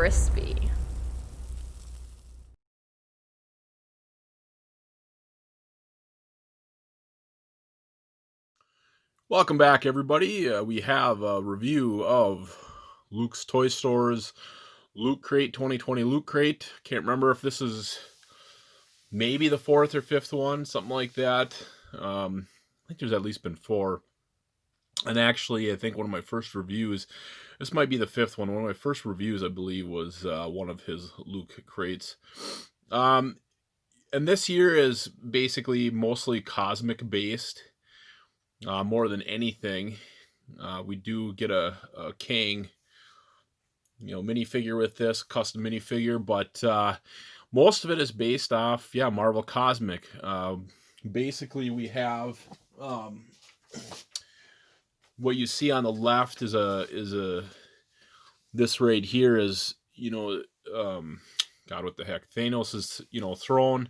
crispy. Welcome back, everybody. We have a review of Luke's Toy Store's Lukecrate 2020 Lukecrate. Can't remember if this is maybe the fourth or fifth one, something like that. I think there's at least been four. And actually, I think one of my first reviews, this might be the fifth one. One of my first reviews, I believe, was one of his Luke crates. And this year is basically mostly cosmic based, more than anything. We do get a Kang, minifigure with this custom minifigure, but most of it is based off, Marvel Cosmic. Basically, we have what you see on the left is a this right here is God, what the heck? Thanos is throne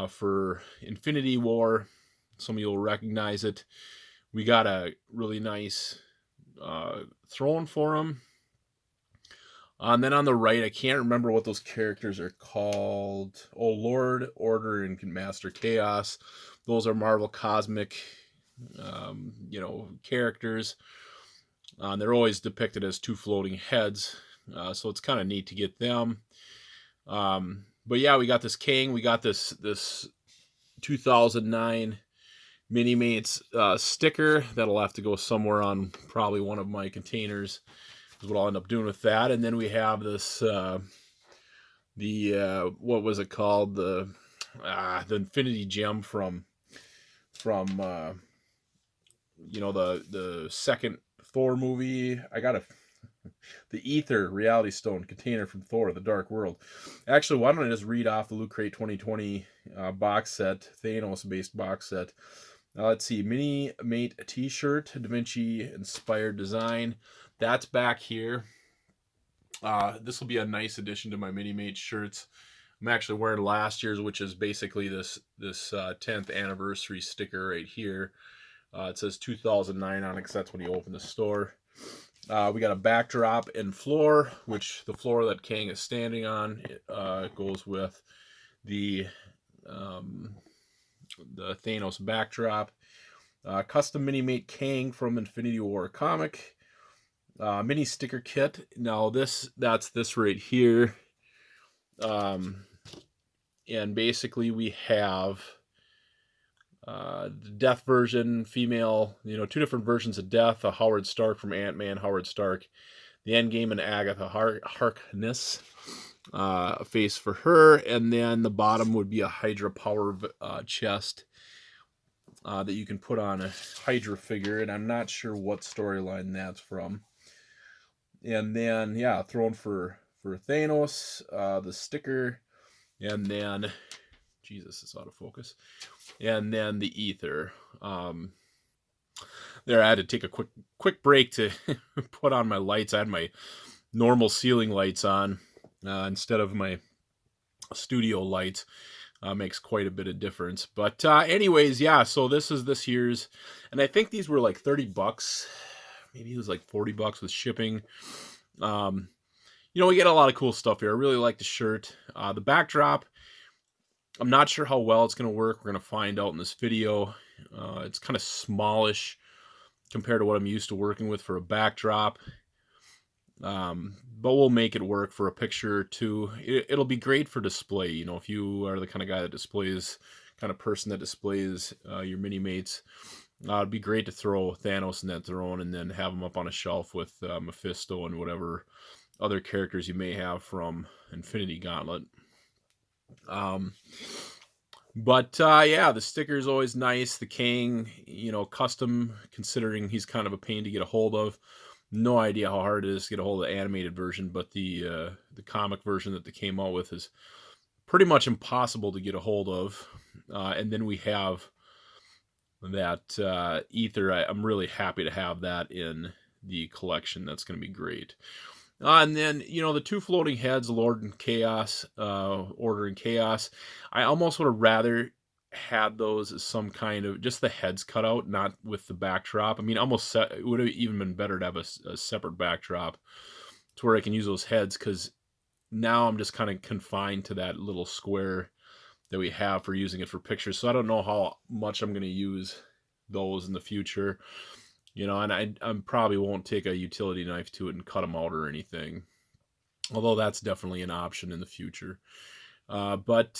for Infinity War. Some of you will recognize it. We got a really nice throne for him. And then on the right, I can't remember what those characters are called. Oh, Lord, Order, and Master Chaos. Those are Marvel Cosmic, characters. They're always depicted as two floating heads, so it's kind of neat to get them. But yeah, we got this King. We got this 2009 Minimate sticker that'll have to go somewhere on probably one of my containers. Is what I'll end up doing with that. And then we have this what was it called, the Infinity Gem from the second Thor movie. I got the Ether Reality Stone container from Thor: The Dark World. Actually, why don't I just read off the Lukecrate 2020 box set, Thanos based box set. Let's see, Minimate t-shirt, Da Vinci inspired design. That's back here. This will be a nice addition to my Minimate shirts. I'm actually wearing last year's, which is basically this 10th anniversary sticker right here. It says 2009 on it because that's when you open the store. We got a backdrop and floor, which the floor that Kang is standing on goes with the Thanos backdrop. Custom Minimate Kang from Infinity War comic. Mini sticker kit. Now that's this right here. And basically we have the Death version, female, two different versions of Death, a Howard Stark from Ant-Man, Howard Stark, the Endgame, and Agatha Harkness, face for her, and then the bottom would be a Hydra power chest that you can put on a Hydra figure, and I'm not sure what storyline that's from. And then, thrown for Thanos, the sticker, and then, Jesus, it's out of focus. And then the ether. There, I had to take a quick break to put on my lights. I had my normal ceiling lights on instead of my studio lights. Makes quite a bit of difference. But anyways, so this is this year's, and I think these were like $30. Maybe it was like $40 with shipping. We get a lot of cool stuff here. I really like the shirt. The backdrop, I'm not sure how well it's going to work. We're going to find out in this video. It's kind of smallish compared to what I'm used to working with for a backdrop. But we'll make it work for a picture or two. It'll be great for display. If you are the kind of guy that displays, kind of person that displays your Minimates, it'd be great to throw Thanos in that throne and then have him up on a shelf with Mephisto and whatever other characters you may have from Infinity Gauntlet. But the sticker is always nice. The Kang, custom, considering he's kind of a pain to get a hold of. No idea how hard it is to get a hold of the animated version, but the comic version that they came out with is pretty much impossible to get a hold of. And then we have that ether. I'm really happy to have that in the collection. That's going to be great. And then, the two floating heads, Lord and Chaos, Order and Chaos. I almost would have rather had those as some kind of, just the heads cut out, not with the backdrop. I mean, it would have even been better to have a separate backdrop to where I can use those heads, because now I'm just kind of confined to that little square that we have for using it for pictures. So I don't know how much I'm going to use those in the future, and I probably won't take a utility knife to it and cut them out or anything, although that's definitely an option in the future. But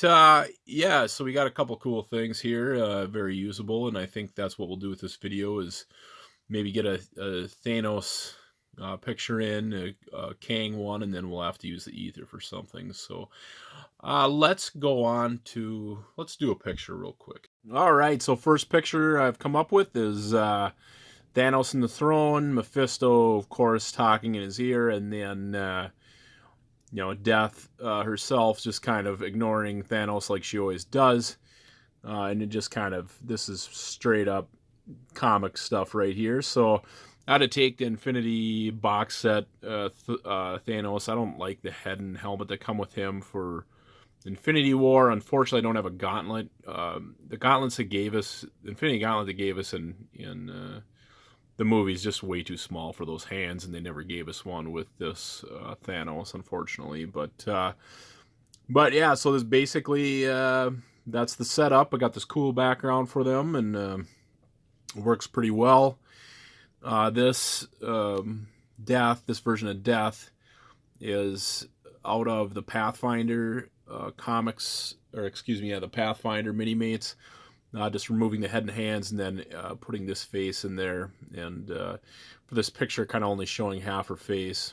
yeah, so we got a couple cool things here, very usable, and I think that's what we'll do with this video, is maybe get a Thanos picture in, a Kang one, and then we'll have to use the ether for something. So let's go on to, let's do a picture real quick. All right, so first picture I've come up with is Thanos in the throne, Mephisto, of course, talking in his ear, and then Death herself just kind of ignoring Thanos like she always does. And it just kind of, this is straight up comic stuff right here. So I had to take the Infinity box set Thanos. I don't like the head and helmet that come with him for Infinity War. Unfortunately, I don't have a gauntlet. The gauntlets that gave us, the Infinity Gauntlet that gave us in the movie's just way too small for those hands, and they never gave us one with this Thanos, unfortunately. But yeah, so this basically, that's the setup. I got this cool background for them, and works pretty well. This version of Death is out of the Pathfinder comics, or excuse me, the Pathfinder Minimates. Just removing the head and hands, and then putting this face in there. And for this picture, kind of only showing half her face.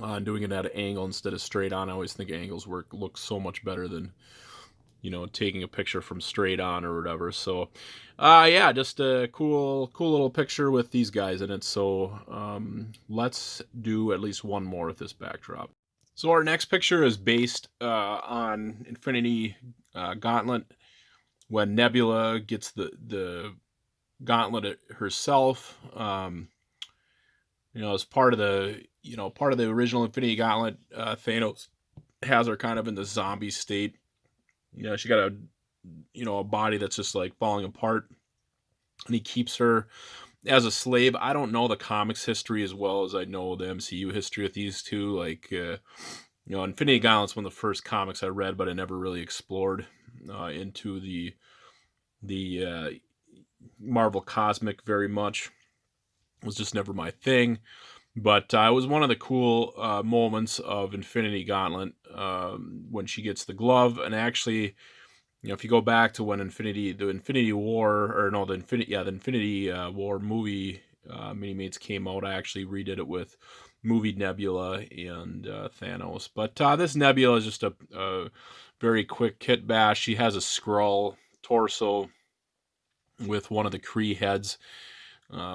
And doing it at an angle instead of straight on. I always think angles look so much better than, taking a picture from straight on or whatever. So, yeah, just a cool little picture with these guys in it. So, let's do at least one more with this backdrop. So our next picture is based on Infinity Gauntlet. When Nebula gets the gauntlet herself, as part of the original Infinity Gauntlet, Thanos has her kind of in the zombie state. She got a body that's just like falling apart, and he keeps her as a slave. I don't know the comics history as well as I know the MCU history with these two. Like, Infinity Gauntlet's one of the first comics I read, but I never really explored into the Marvel Cosmic very much. It was just never my thing. But it was one of the cool moments of Infinity Gauntlet when she gets the glove. And actually, if you go back to when the Infinity War movie Minimates came out, I actually redid it with movie Nebula and Thanos. But this Nebula is just a very quick kit bash. She has a Skrull torso with one of the Kree heads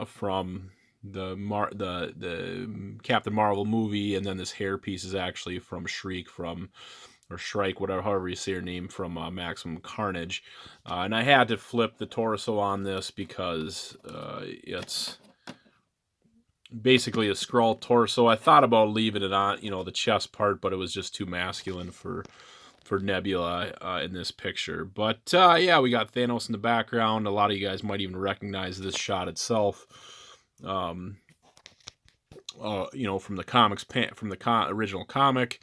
from the Captain Marvel movie, and then this hairpiece is actually from Shrike Shrike, however you say her name, from Maximum Carnage. And I had to flip the torso on this because it's basically a Skrull torso. I thought about leaving it on, the chest part, but it was just too masculine for Nebula in this picture. But yeah, we got Thanos in the background. A lot of you guys might even recognize this shot itself. From the comics, from the original comic.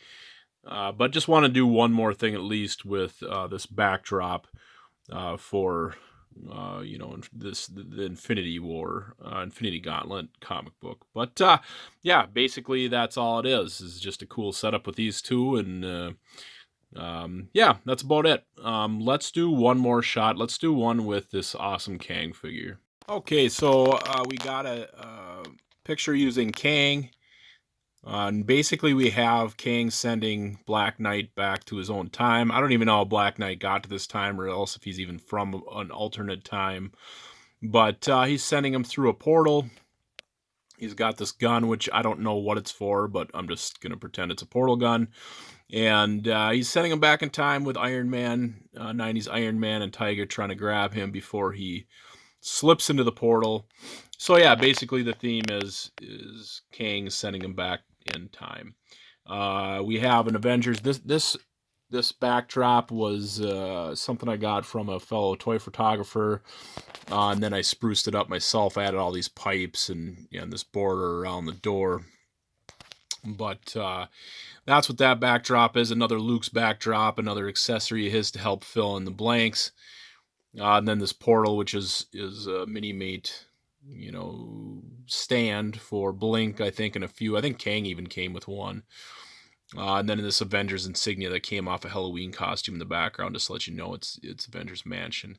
But just want to do one more thing at least with this backdrop for the Infinity War, Infinity Gauntlet comic book. But yeah, basically that's all it is. It's just a cool setup with these two, and yeah, that's about it. Let's do one more shot. Let's do one with this awesome Kang figure. Okay, so we got a picture using Kang. And basically we have Kang sending Black Knight back to his own time. I don't even know how Black Knight got to this time, or else if he's even from an alternate time. But he's sending him through a portal. He's got this gun, which I don't know what it's for, but I'm just going to pretend it's a portal gun. And he's sending him back in time with Iron Man, 90s Iron Man and Tiger trying to grab him before he slips into the portal. So yeah, basically the theme is Kang sending him back in time. We have an Avengers. This backdrop was something I got from a fellow toy photographer, and then I spruced it up myself. I added all these pipes and this border around the door. But that's what that backdrop is. Another Luke's backdrop, another accessory of his to help fill in the blanks. And then this portal, which is a Minimate, stand for Blink, I think, and a few. I think Kang even came with one. And then in this Avengers insignia that came off a Halloween costume in the background, just to let you know it's Avengers Mansion.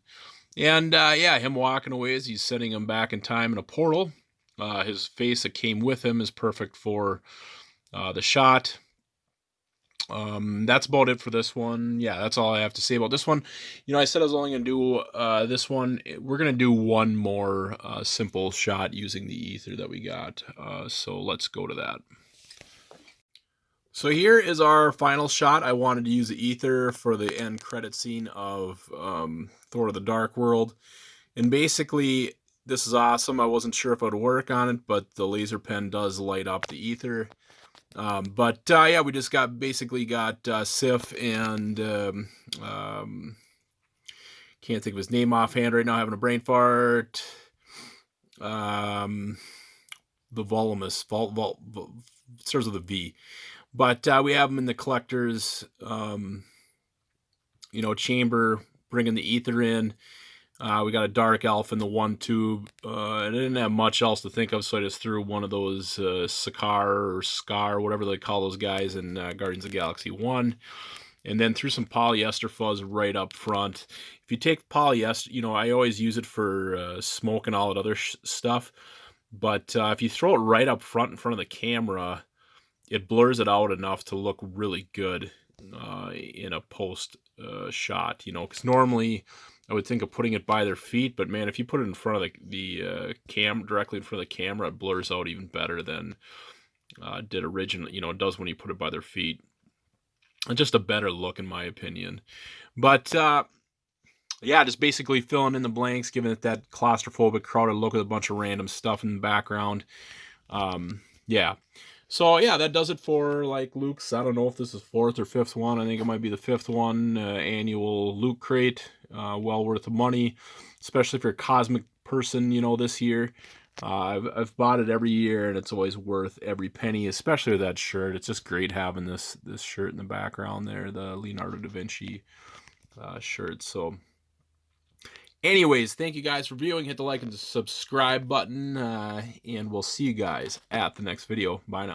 And yeah, him walking away as he's sending him back in time in a portal. His face that came with him is perfect for the shot. That's about it for this one. Yeah, that's all I have to say about this one. I said I was only going to do this one. We're going to do one more simple shot using the ether that we got. So let's go to that. So here is our final shot. I wanted to use the ether for the end credit scene of Thor: The Dark World. And basically, this is awesome. I wasn't sure if it would work on it, but the laser pen does light up the ether. Yeah, we just basically got Sif and can't think of his name offhand right now, having a brain fart. The Volumus, starts with a V. But we have him in the collector's, chamber, bringing the ether in. We got a Dark Elf in the one tube. I didn't have much else to think of, so I just threw one of those Sakaar or Scar, whatever they call those guys in Guardians of the Galaxy 1. And then threw some polyester fuzz right up front. If you take polyester, I always use it for smoke and all that other stuff. But if you throw it right up front in front of the camera, it blurs it out enough to look really good in a post shot, because normally I would think of putting it by their feet, but man, if you put it in front of the cam, directly in front of the camera, it blurs out even better than did originally, it does when you put it by their feet. And just a better look, in my opinion. But yeah, just basically filling in the blanks, giving it that claustrophobic, crowded look with a bunch of random stuff in the background. Yeah. So yeah, that does it for Luke's. I don't know if this is 4th or 5th one. I think it might be the 5th one. Annual Lukecrate. Well worth the money, especially if you're a cosmic person. This year, I've bought it every year, and it's always worth every penny. Especially with that shirt. It's just great having this shirt in the background there, the Leonardo da Vinci shirt. So. Anyways, thank you guys for viewing. Hit the like and subscribe button, and we'll see you guys at the next video. Bye now.